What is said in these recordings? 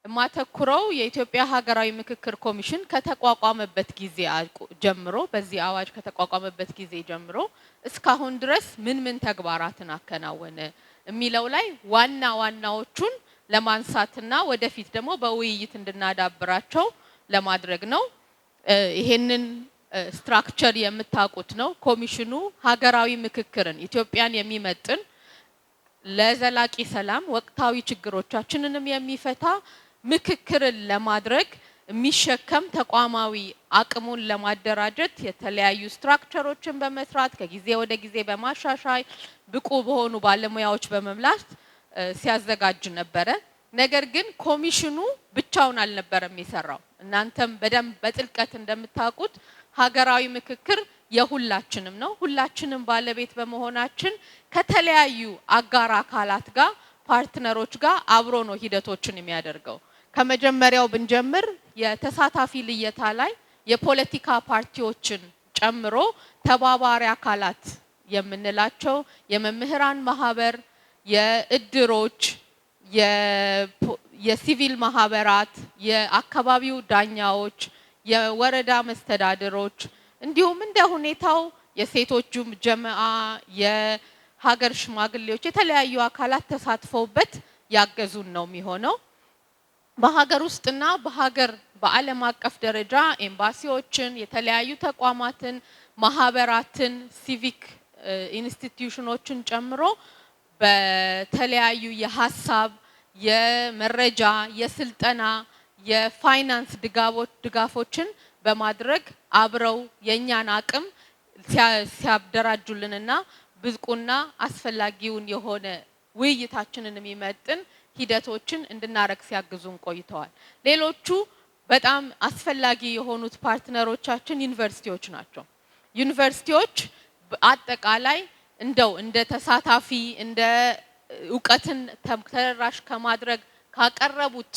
ማተኩረው የኢትዮጵያ ሀገራዊ ምክክር ኮሚሽን ከተቋቋመበት ጊዜ ጀምሮ በዚህ አዋጅ ከተቋቋመበት ጊዜ ጀምሮ እስካሁን ድረስ ምን ተግባራትን አከናወነ የሚለው ላይ ዋናዎቹን ለማንሳትና ወደፊት ደግሞ በውይይት እንድናዳብራቸው ለማድረግ ነው። ይሄንን ስትራክቸር የምታውቁት ነው። ኮሚሽኑ ሀገራዊ ምክክርን ኢትዮጵያን የሚመጥን ለዘላቂ ሰላም ወቅታዊ ችግሮቻችንንም የሚፈታ ምክክርን ለማድረግ የሚሸከም ተቋማዊ አቅሙን ለማደራጀት የተለያዩ ስትራክቸሮችን በመስራት ከጊዜ ወደ ጊዜ በማሻሻል ብቁ በሆኑ ባለሙያዎች በመምላት ሲያዘጋጅ ነበረ። ነገር ግን ኮሚሽኑ ብቻውን አልነበረም የሚሰራው። እናንተም በደንብ በጥልቀት እንደምታውቁት ሀገራዊ ምክክር የሁላችንም ነው። ሁላችንም ባለቤት በመሆናችን ከተለያዩ አጋር አካላት ጋር ፓርትነሮች ጋር አብሮ ነው ሂደቶችን የሚያደርገው። ከመጀመሪያው ብንጀምር የተሳታፊ ልየታ ላይ የፖለቲካ ፓርቲዎችን ጨምሮ ተባባሪ አካላት የምንላቸው የመምህራን ማህበር፣ የእድሮች፣ የሲቪል ማህበራት፣ የአካባቢው ዳኛዎች፣ የወረዳ መስተዳድሮች እንዲሁም እንደ ሁኔታው የሴቶች ጀማዓ፣ የሀገር ሽማግሌዎች የተለያዩ አካላት ተሳትፈውበት ያገዙን ነው የሚሆነው። በሀገር ውስጥና በዓለም አቀፍ ደረጃ ኤምባሲዎችን፣ የተለያዩ ተቋማትን፣ ማህበራትን፣ ሲቪክ ኢንስቲትዩሽኖችን ጨምሮ በተለያዩ የሐሳብ፣ የመረጃ፣ የስልጠና፣ የፋይናንስ ድጋፎችን በማድረግ አብረው የኛን አቅም ሲያደራጁልንና ብቁና አስፈላጊውን የሆነ ውይይታችንን የሚመጥን ሂደቶችን እንድናረግ ሲያግዙን ቆይተዋል። ሌሎቹ በጣም አስፈላጊ የሆኑት ፓርትነሮቻችን ዩኒቨርሲቲዎች ናቸው። ዩኒቨርሲቲዎች አጠቃላይ እንደ ተሳታፊ እንደ ዕውቀትን ተደራሽ ከማድረግ ካቀረቡት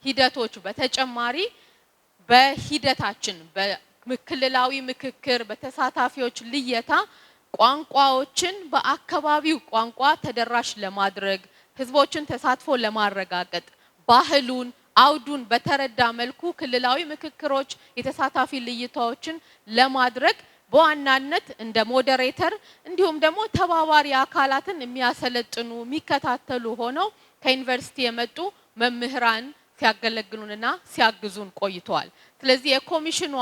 ሂደቶች በተጨማሪ በሂደታችን በክልላዊ ምክክር በተሳታፊዎች ልየታ ቋንቋዎችን በአካባቢው ቋንቋ ተደራሽ ለማድረግ ህዝቦችን ተሳትፎ ለማረጋገጥ ባህሉን አውዱን በተረዳ መልኩ ክልላዊ ምክክሮች የተሳታፊ ልይታዎችን ለማድረግ በዋናነት እንደ ሞዴሬተር እንዲሁም ደግሞ ተባባሪ አካላትን የሚያሰለጥኑ የሚከታተሉ ሆነው ከዩኒቨርሲቲ የመጡ መምህራን ሲያገለግሉንና ሲያግዙን ቆይተዋል። ስለዚህ የኮሚሽኑ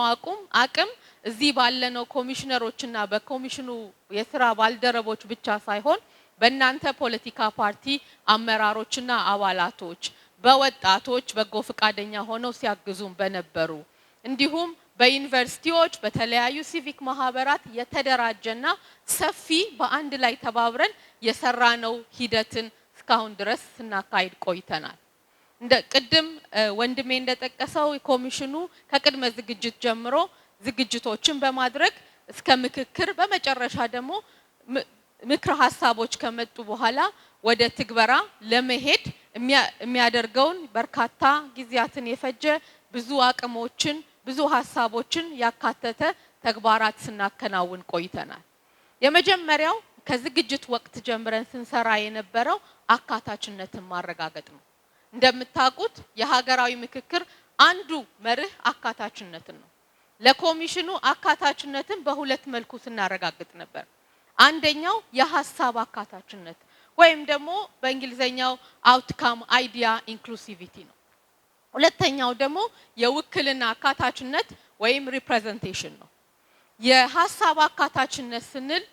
አቅም እዚህ ባለነው ኮሚሽነሮችና በኮሚሽኑ የስራ ባልደረቦች ብቻ ሳይሆን በእናንተ ፖለቲካ ፓርቲ አመራሮችና አባላቶች፣ በወጣቶች በጎ ፈቃደኛ ሆነው ሲያግዙን በነበሩ እንዲሁም በዩኒቨርሲቲዎች በተለያዩ ሲቪክ ማህበራት የተደራጀና ሰፊ በአንድ ላይ ተባብረን የሰራነው ሂደትን እስካሁን ድረስ ስናካሂድ ቆይተናል። እንደ ቅድም ወንድሜ እንደጠቀሰው ኮሚሽኑ ከቅድመ ዝግጅት ጀምሮ ዝግጅቶችን በማድረግ እስከ ምክክር በመጨረሻ ደግሞ ምክረ ሀሳቦች ከመጡ በኋላ ወደ ትግበራ ለመሄድ የሚያደርገውን በርካታ ጊዜያትን የፈጀ ብዙ አቅሞችን ብዙ ሀሳቦችን ያካተተ ተግባራት ስናከናውን ቆይተናል። የመጀመሪያው ከዝግጅት ወቅት ጀምረን ስንሰራ የነበረው አካታችነትን ማረጋገጥ ነው። እንደምታውቁት የሀገራዊ ምክክር አንዱ መርህ አካታችነትን ነው። ለኮሚሽኑ አካታችነትን በሁለት መልኩ ስናረጋግጥ ነበር። አንደኛው የሐሳብ አካታችነት ወይም ደግሞ በእንግሊዘኛው አውትካም አይዲያ ኢንክሉሲቪቲ ነው። ሁለተኛው ደግሞ የውክልና አካታችነት ወይም ሪፕሬዘንቴሽን ነው። የሐሳብ አካታችነት ስንል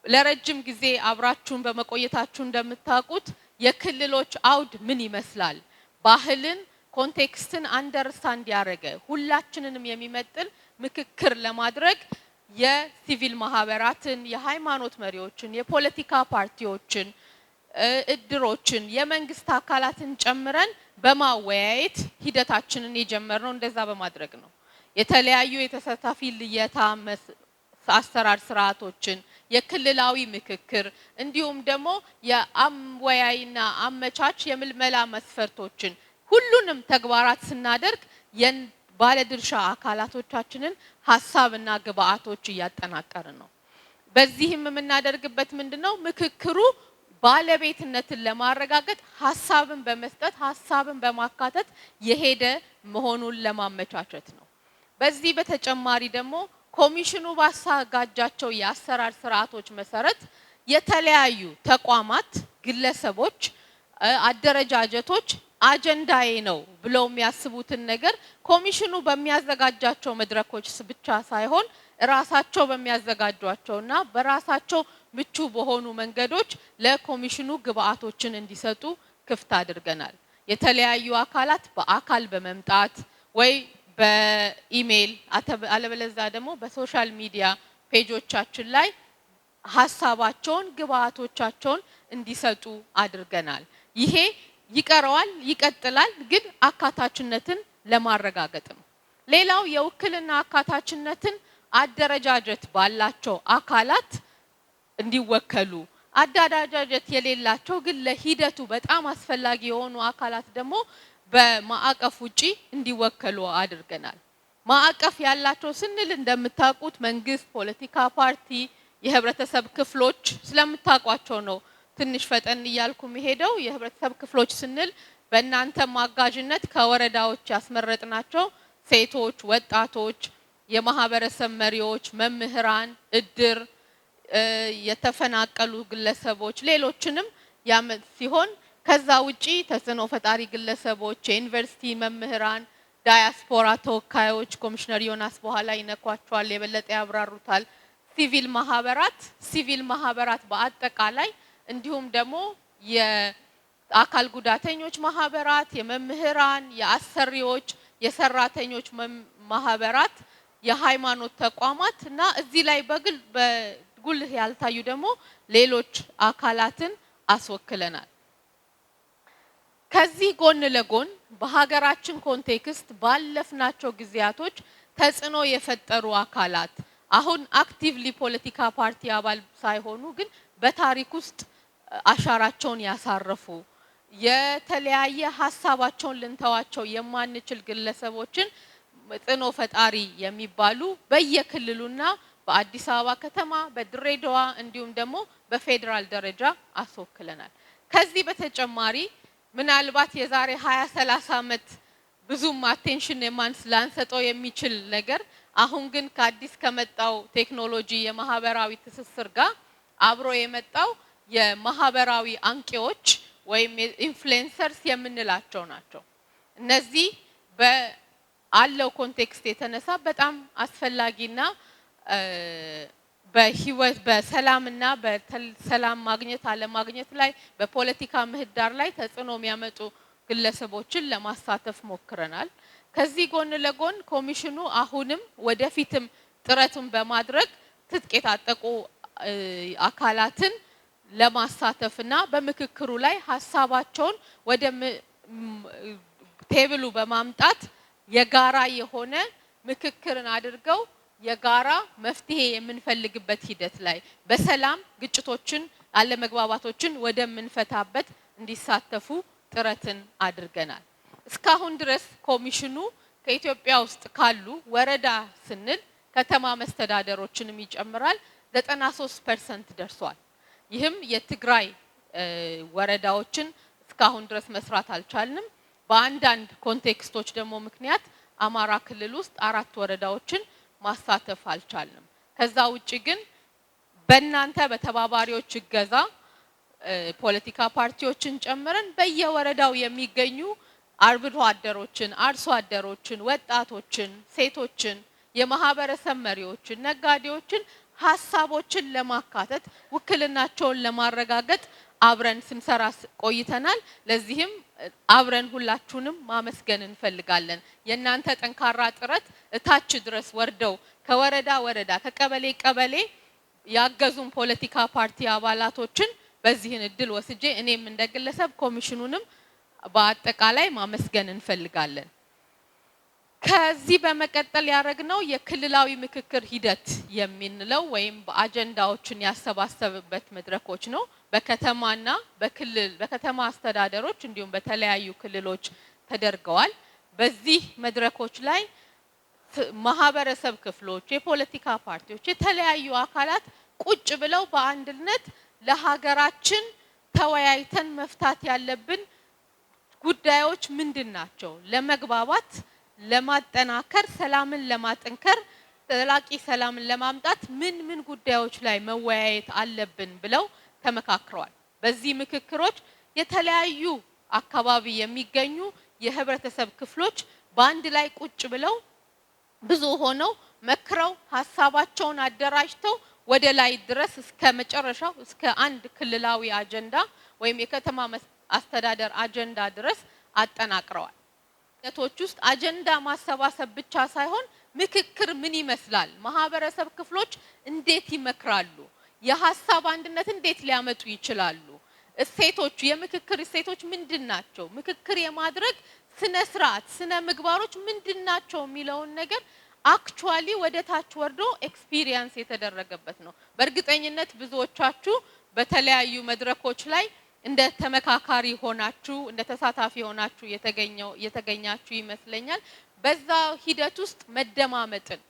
ለረጅም ጊዜ አብራችሁን በመቆየታችሁ እንደምታውቁት የክልሎች አውድ ምን ይመስላል፣ ባህልን ኮንቴክስትን አንደርስታንድ ያደረገ ሁላችንንም የሚመጥን ምክክር ለማድረግ የሲቪል ማህበራትን፣ የሃይማኖት መሪዎችን፣ የፖለቲካ ፓርቲዎችን፣ እድሮችን፣ የመንግስት አካላትን ጨምረን በማወያየት ሂደታችንን የጀመርነው እንደዛ በማድረግ ነው። የተለያዩ የተሳታፊ ልየታ አሰራር ስርዓቶችን፣ የክልላዊ ምክክር እንዲሁም ደግሞ የአወያይና አመቻች የምልመላ መስፈርቶችን ሁሉንም ተግባራት ስናደርግ ባለድርሻ አካላቶቻችንን ሐሳብና ግብአቶች እያጠናቀርን ነው። በዚህም የምናደርግበት ምንድነው ምክክሩ ባለቤትነትን ለማረጋገጥ ሐሳብን በመስጠት ሐሳብን በማካተት የሄደ መሆኑን ለማመቻቸት ነው። በዚህ በተጨማሪ ደግሞ ኮሚሽኑ ባሳጋጃቸው የአሰራር ስርዓቶች መሰረት የተለያዩ ተቋማት፣ ግለሰቦች፣ አደረጃጀቶች አጀንዳዬ ነው ብለው የሚያስቡትን ነገር ኮሚሽኑ በሚያዘጋጃቸው መድረኮች ብቻ ሳይሆን ራሳቸው በሚያዘጋጇቸውና በራሳቸው ምቹ በሆኑ መንገዶች ለኮሚሽኑ ግብአቶችን እንዲሰጡ ክፍት አድርገናል። የተለያዩ አካላት በአካል በመምጣት ወይ በኢሜል አለበለዚያ ደግሞ በሶሻል ሚዲያ ፔጆቻችን ላይ ሐሳባቸውን ግብአቶቻቸውን እንዲሰጡ አድርገናል። ይሄ ይቀረዋል፣ ይቀጥላል፣ ግን አካታችነትን ለማረጋገጥ ነው። ሌላው የውክልና አካታችነትን አደረጃጀት ባላቸው አካላት እንዲወከሉ፣ አደረጃጀት የሌላቸው ግን ለሂደቱ በጣም አስፈላጊ የሆኑ አካላት ደግሞ በማዕቀፍ ውጪ እንዲወከሉ አድርገናል። ማዕቀፍ ያላቸው ስንል እንደምታውቁት መንግስት፣ ፖለቲካ ፓርቲ፣ የህብረተሰብ ክፍሎች ስለምታውቋቸው ነው ትንሽ ፈጠን እያልኩ መሄደው። የህብረተሰብ ክፍሎች ስንል በእናንተ ማጋዥነት ከወረዳዎች ያስመረጥናቸው ሴቶች፣ ወጣቶች፣ የማህበረሰብ መሪዎች፣ መምህራን፣ እድር፣ የተፈናቀሉ ግለሰቦች ሌሎችንም ያመጥ ሲሆን ከዛ ውጪ ተጽዕኖ ፈጣሪ ግለሰቦች፣ የዩኒቨርሲቲ መምህራን፣ ዳያስፖራ ተወካዮች ኮሚሽነር ዮናስ በኋላ ይነኳቸዋል፣ የበለጠ ያብራሩታል። ሲቪል ማህበራት በአጠቃላይ እንዲሁም ደግሞ የአካል ጉዳተኞች ማህበራት፣ የመምህራን፣ የአሰሪዎች፣ የሰራተኞች ማህበራት፣ የሃይማኖት ተቋማት እና እዚህ ላይ በጉልህ ያልታዩ ደግሞ ሌሎች አካላትን አስወክለናል። ከዚህ ጎን ለጎን በሀገራችን ኮንቴክስት ባለፍናቸው ጊዜያቶች ተጽዕኖ የፈጠሩ አካላት አሁን አክቲቭሊ ፖለቲካ ፓርቲ አባል ሳይሆኑ ግን በታሪክ ውስጥ አሻራቸውን ያሳረፉ የተለያየ ሐሳባቸውን ልንተዋቸው የማንችል ግለሰቦችን ተጽዕኖ ፈጣሪ የሚባሉ በየክልሉና በአዲስ አበባ ከተማ፣ በድሬዳዋ እንዲሁም ደግሞ በፌደራል ደረጃ አስወክለናል። ከዚህ በተጨማሪ ምናልባት የዛሬ 20-30 ዓመት ብዙም አቴንሽን ላንሰጠው የሚችል ነገር አሁን ግን ከአዲስ ከመጣው ቴክኖሎጂ የማህበራዊ ትስስር ጋር አብሮ የመጣው የማህበራዊ አንቂዎች ወይም ኢንፍሉዌንሰርስ የምንላቸው ናቸው። እነዚህ በአለው ኮንቴክስት የተነሳ በጣም አስፈላጊና በህይወት በሰላምና በሰላም ማግኘት አለማግኘት ላይ በፖለቲካ ምህዳር ላይ ተጽዕኖ የሚያመጡ ግለሰቦችን ለማሳተፍ ሞክረናል። ከዚህ ጎን ለጎን ኮሚሽኑ አሁንም ወደፊትም ጥረቱን በማድረግ ትጥቅ የታጠቁ አካላትን ለማሳተፍና በምክክሩ ላይ ሐሳባቸውን ወደ ቴብሉ በማምጣት የጋራ የሆነ ምክክርን አድርገው የጋራ መፍትሄ የምንፈልግበት ሂደት ላይ በሰላም ግጭቶችን አለመግባባቶችን ወደምንፈታበት እንዲሳተፉ ጥረትን አድርገናል። እስካሁን ድረስ ኮሚሽኑ ከኢትዮጵያ ውስጥ ካሉ ወረዳ ስንል ከተማ መስተዳደሮችንም ይጨምራል 93% ደርሷል። ይህም የትግራይ ወረዳዎችን እስካሁን ድረስ መስራት አልቻልንም። በአንዳንድ ኮንቴክስቶች ደግሞ ምክንያት አማራ ክልል ውስጥ 4 ወረዳዎችን ማሳተፍ አልቻልንም። ከዛ ውጪ ግን በእናንተ በተባባሪዎች እገዛ ፖለቲካ ፓርቲዎችን ጨምረን በየወረዳው የሚገኙ አርብቶ አደሮችን፣ አርሶ አደሮችን፣ ወጣቶችን፣ ሴቶችን፣ የማህበረሰብ መሪዎችን፣ ነጋዴዎችን ሐሳቦችን ለማካተት ውክልናቸውን ለማረጋገጥ አብረን ስንሰራ ቆይተናል። ለዚህም አብረን ሁላችሁንም ማመስገን እንፈልጋለን። የእናንተ ጠንካራ ጥረት እታች ድረስ ወርደው ከወረዳ ወረዳ ከቀበሌ ቀበሌ ያገዙን ፖለቲካ ፓርቲ አባላቶችን በዚህን እድል ወስጄ እኔም እንደግለሰብ ኮሚሽኑንም በአጠቃላይ ማመስገን እንፈልጋለን። ከዚህ በመቀጠል ያደረግነው የክልላዊ ምክክር ሂደት የምንለው ወይም በአጀንዳዎችን ያሰባሰበበት መድረኮች ነው። በከተማና በከተማ አስተዳደሮች እንዲሁም በተለያዩ ክልሎች ተደርገዋል። በዚህ መድረኮች ላይ ማህበረሰብ ክፍሎች፣ የፖለቲካ ፓርቲዎች፣ የተለያዩ አካላት ቁጭ ብለው በአንድነት ለሀገራችን ተወያይተን መፍታት ያለብን ጉዳዮች ምንድናቸው? ለመግባባት ለማጠናከር ሰላምን ለማጠንከር ዘላቂ ሰላምን ለማምጣት ምን ጉዳዮች ላይ መወያየት አለብን ብለው ተመካክረዋል። በዚህ ምክክሮች የተለያዩ አካባቢ የሚገኙ የህብረተሰብ ክፍሎች በአንድ ላይ ቁጭ ብለው ብዙ ሆነው መክረው ሐሳባቸውን አደራጅተው ወደ ላይ ድረስ እስከ መጨረሻው እስከ አንድ ክልላዊ አጀንዳ ወይም የከተማ አስተዳደር አጀንዳ ድረስ አጠናቅረዋል። ነቶች ውስጥ አጀንዳ ማሰባሰብ ብቻ ሳይሆን ምክክር ምን ይመስላል? ማህበረሰብ ክፍሎች እንዴት ይመክራሉ? የሐሳብ አንድነት እንዴት ሊያመጡ ይችላሉ? እሴቶች የምክክር እሴቶች ምንድናቸው? ምክክር የማድረግ ስነ ስርዓት ስነ ምግባሮች ምንድናቸው የሚለውን ነገር አክቹአሊ ወደ ታች ወርዶ ኤክስፒሪየንስ የተደረገበት ነው። በእርግጠኝነት ብዙዎቻችሁ በተለያዩ መድረኮች ላይ እንደ ተመካካሪ ሆናችሁ እንደ ተሳታፊ ሆናችሁ የተገኛችሁ ይመስለኛል። በዛ ሂደት ውስጥ መደማመጥን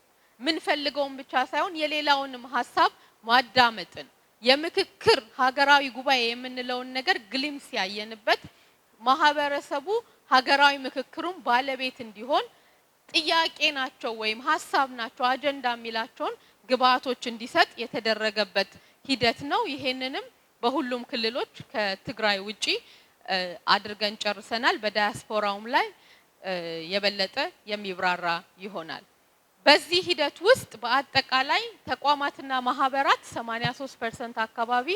ምን ፈልገውን ብቻ ሳይሆን የሌላውንም ሐሳብ ማዳመጥን የምክክር ሀገራዊ ጉባኤ የምንለውን ነገር ግሊምስ ያየንበት ማህበረሰቡ ሀገራዊ ምክክሩን ባለቤት እንዲሆን ጥያቄ ናቸው ወይም ሐሳብ ናቸው አጀንዳ የሚላቸውን ግብአቶች እንዲሰጥ የተደረገበት ሂደት ነው። ይሄንንም በሁሉም ክልሎች ከትግራይ ውጪ አድርገን ጨርሰናል። በዳያስፖራውም ላይ የበለጠ የሚብራራ ይሆናል። በዚህ ሂደት ውስጥ በአጠቃላይ ተቋማትና ማህበራት 83% አካባቢ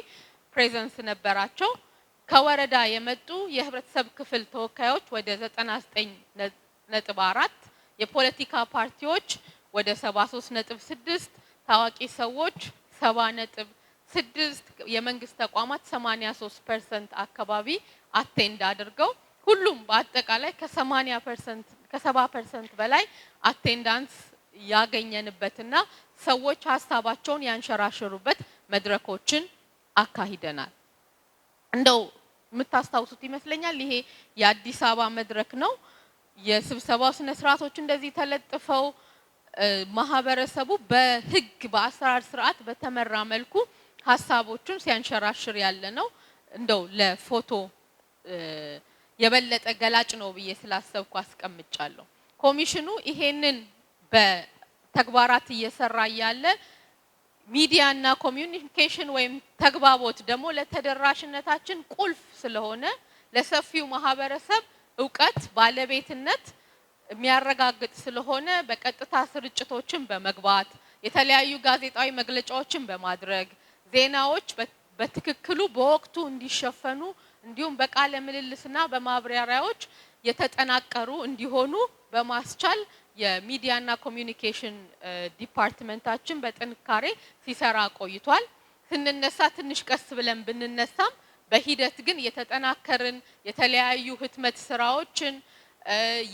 ፕሬዘንስ ነበራቸው። ከወረዳ የመጡ የህብረተሰብ ክፍል ተወካዮች ወደ 99.4፣ የፖለቲካ ፓርቲዎች ወደ 73.6፣ ታዋቂ ሰዎች 70.6፣ የመንግስት ተቋማት 83% አካባቢ አቴንድ አድርገው ሁሉም በአጠቃላይ ከ70% በላይ አቴንዳንስ ያገኘንበትና ሰዎች ሐሳባቸውን ያንሸራሽሩበት መድረኮችን አካሂደናል። እንደው የምታስታውሱት ይመስለኛል ይሄ የአዲስ አበባ መድረክ ነው። የስብሰባው ስነ ስርዓቶች እንደዚህ ተለጥፈው ማህበረሰቡ በህግ በአሰራር ስርዓት በተመራ መልኩ ሐሳቦቹን ሲያንሸራሽር ያለ ነው። እንደው ለፎቶ የበለጠ ገላጭ ነው ብዬ ስላሰብኩ አስቀምጫለሁ። ኮሚሽኑ ይሄንን በተግባራት እየሰራ ያለ ሚዲያና ኮሚዩኒኬሽን ወይም ተግባቦት ደግሞ ለተደራሽነታችን ቁልፍ ስለሆነ ለሰፊው ማህበረሰብ ዕውቀት ባለቤትነት የሚያረጋግጥ ስለሆነ በቀጥታ ስርጭቶችን በመግባት የተለያዩ ጋዜጣዊ መግለጫዎችን በማድረግ ዜናዎች በትክክሉ በወቅቱ እንዲሸፈኑ እንዲሁም በቃለ ምልልስና በማብራሪያዎች የተጠናቀሩ እንዲሆኑ በማስቻል የሚዲያና ኮሚዩኒኬሽን ዲፓርትመንታችን በጥንካሬ ሲሰራ ቆይቷል። ስንነሳ ትንሽ ቀስ ብለን ብንነሳም በሂደት ግን የተጠናከርን የተለያዩ ህትመት ስራዎችን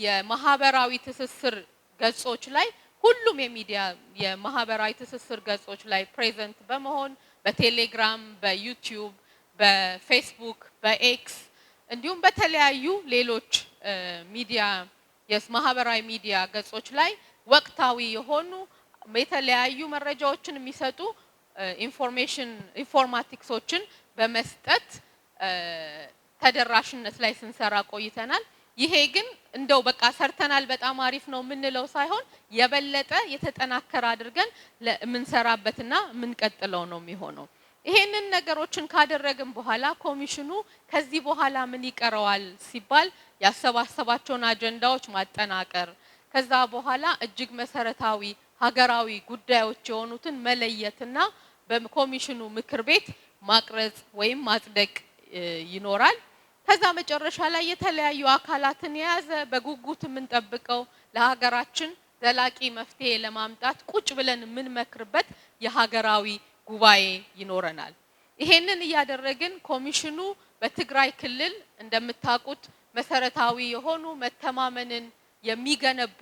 የማህበራዊ ትስስር ገጾች ላይ ሁሉም የሚዲያ የማህበራዊ ትስስር ገጾች ላይ ፕሬዘንት በመሆን በቴሌግራም፣ በዩቲዩብ፣ በፌስቡክ፣ በኤክስ እንዲሁም በተለያዩ ሌሎች ሚዲያ የማህበራዊ ሚዲያ ገጾች ላይ ወቅታዊ የሆኑ የተለያዩ መረጃዎችን የሚሰጡ ኢንፎርማቲክሶችን በመስጠት ተደራሽነት ላይ ስንሰራ ቆይተናል። ይሄ ግን እንደው በቃ ሰርተናል በጣም አሪፍ ነው የምንለው ሳይሆን የበለጠ የተጠናከረ አድርገን ለምንሰራበትና ምንቀጥለው ነው የሚሆነው። ይሄንን ነገሮችን ካደረግን በኋላ ኮሚሽኑ ከዚህ በኋላ ምን ይቀረዋል ሲባል ያሰባሰባቸውን አጀንዳዎች ማጠናቀር ከዛ በኋላ እጅግ መሰረታዊ ሀገራዊ ጉዳዮች የሆኑትን መለየትና በኮሚሽኑ ምክር ቤት ማቅረጽ ወይም ማጽደቅ ይኖራል። ከዛ መጨረሻ ላይ የተለያዩ አካላትን የያዘ በጉጉት የምንጠብቀው ለሀገራችን ዘላቂ መፍትሄ ለማምጣት ቁጭ ብለን የምንመክርበት የሀገራዊ ጉባኤ ይኖረናል። ይሄንን እያደረግን ኮሚሽኑ በትግራይ ክልል እንደምታውቁት መሰረታዊ የሆኑ መተማመንን የሚገነቡ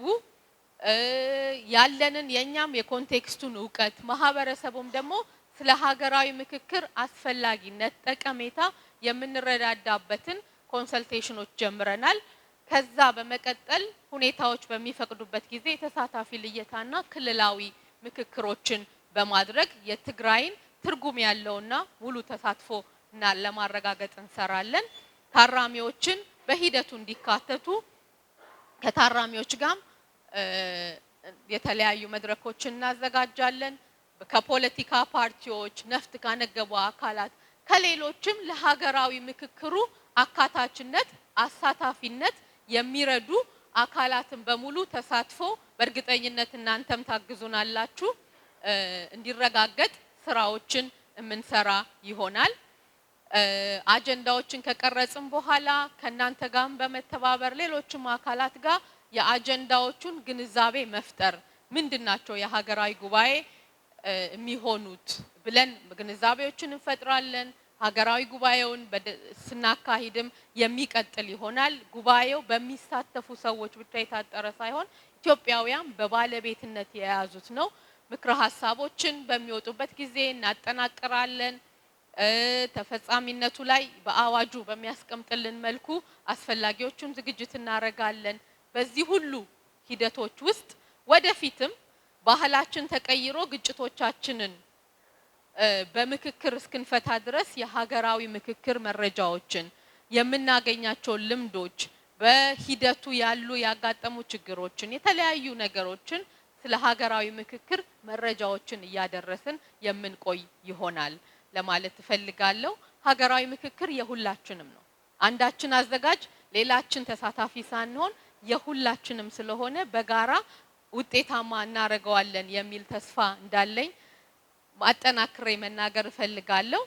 ያለንን የኛም የኮንቴክስቱን ዕውቀት ማህበረሰቡም ደግሞ ስለ ሀገራዊ ምክክር አስፈላጊነት ጠቀሜታ የምንረዳዳበትን ኮንሰልቴሽኖች ጀምረናል። ከዛ በመቀጠል ሁኔታዎች በሚፈቅዱበት ጊዜ የተሳታፊ ልየታና ክልላዊ ምክክሮችን በማድረግ የትግራይን ትርጉም ያለውና ሙሉ ተሳትፎ እና ለማረጋገጥ እንሰራለን። ታራሚዎችን በሂደቱ እንዲካተቱ ከታራሚዎች ጋር የተለያዩ መድረኮችን እናዘጋጃለን። ከፖለቲካ ፓርቲዎች፣ ነፍጥ ካነገቡ አካላት ከሌሎችም ለሀገራዊ ምክክሩ አካታችነት አሳታፊነት የሚረዱ አካላትን በሙሉ ተሳትፎ በእርግጠኝነት እናንተም ታግዙናላችሁ እንዲረጋገጥ ስራዎችን የምንሰራ ይሆናል። አጀንዳዎችን ከቀረጽን በኋላ ከናንተ ጋር በመተባበር ሌሎችም አካላት ጋር የአጀንዳዎቹን ግንዛቤ መፍጠር ምንድናቸው የሀገራዊ ጉባኤ የሚሆኑት ብለን ግንዛቤዎችን እንፈጥራለን። ሀገራዊ ጉባኤውን ስናካሂድም የሚቀጥል ይሆናል። ጉባኤው በሚሳተፉ ሰዎች ብቻ የታጠረ ሳይሆን ኢትዮጵያውያን በባለቤትነት የያዙት ነው። ምክረ ሀሳቦችን በሚወጡበት ጊዜ እናጠናቅራለን። ተፈጻሚነቱ ላይ በአዋጁ በሚያስቀምጥልን መልኩ አስፈላጊዎቹን ዝግጅት እናደርጋለን። በዚህ ሁሉ ሂደቶች ውስጥ ወደፊትም ባህላችን ተቀይሮ ግጭቶቻችንን በምክክር እስክንፈታ ድረስ የሀገራዊ ምክክር መረጃዎችን የምናገኛቸው ልምዶች በሂደቱ ያሉ ያጋጠሙ ችግሮችን የተለያዩ ነገሮችን ስለ ሀገራዊ ምክክር መረጃዎችን እያደረስን የምንቆይ ይሆናል ለማለት እፈልጋለሁ። ሀገራዊ ምክክር የሁላችንም ነው። አንዳችን አዘጋጅ ሌላችን ተሳታፊ ሳንሆን የሁላችንም ስለሆነ በጋራ ውጤታማ እናደርገዋለን የሚል ተስፋ እንዳለኝ አጠናክሬ መናገር እፈልጋለሁ።